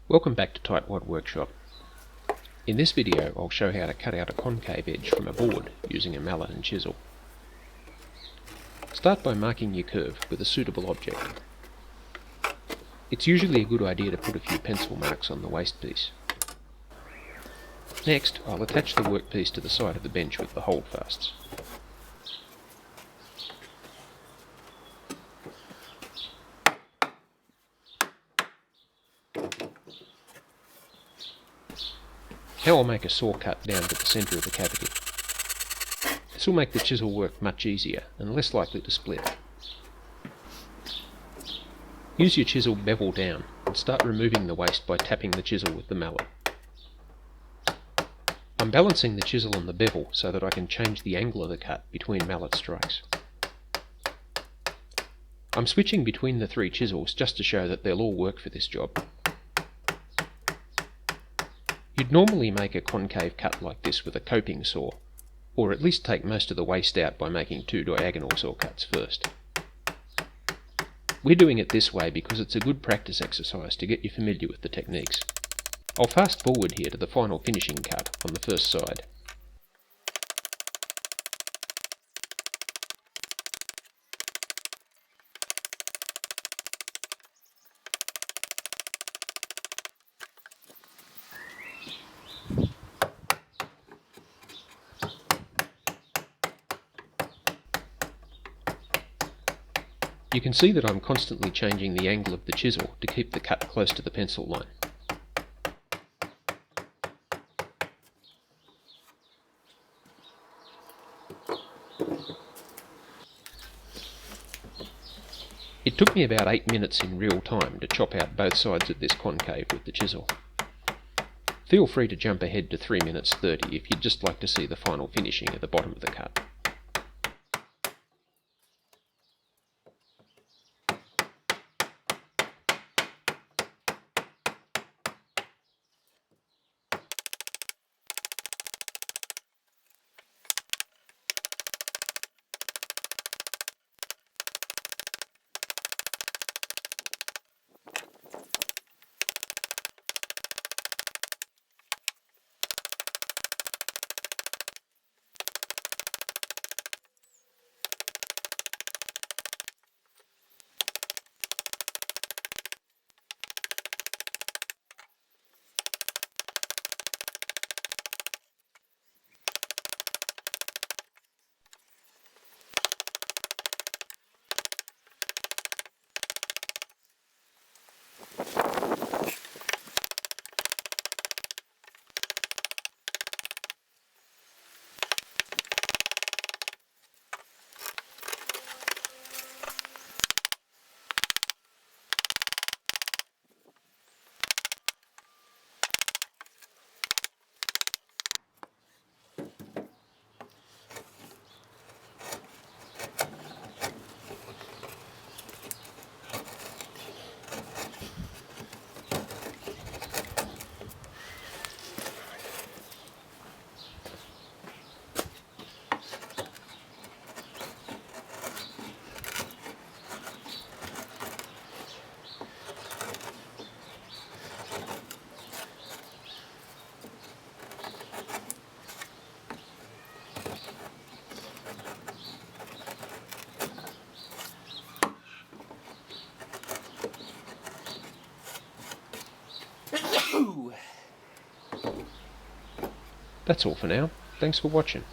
Welcome back to Tightwad Workshop. In this video I'll show how to cut out a concave edge from a board using a mallet and chisel. Start by marking your curve with a suitable object. It's usually a good idea to put a few pencil marks on the waste piece. Next I'll attach the workpiece to the side of the bench with the holdfasts. Now I'll make a saw cut down to the centre of the cavity. This will make the chisel work much easier and less likely to split. Use your chisel bevel down and start removing the waste by tapping the chisel with the mallet. I'm balancing the chisel on the bevel so that I can change the angle of the cut between mallet strikes. I'm switching between the three chisels just to show that they'll all work for this job. You'd normally make a concave cut like this with a coping saw, or at least take most of the waste out by making two diagonal saw cuts first. We're doing it this way because it's a good practice exercise to get you familiar with the techniques. I'll fast forward here to the final finishing cut on the first side. You can see that I'm constantly changing the angle of the chisel to keep the cut close to the pencil line. It took me about 8 minutes in real time to chop out both sides of this concave with the chisel. Feel free to jump ahead to 3 minutes 30 if you'd just like to see the final finishing at the bottom of the cut. That's all for now. Thanks for watching.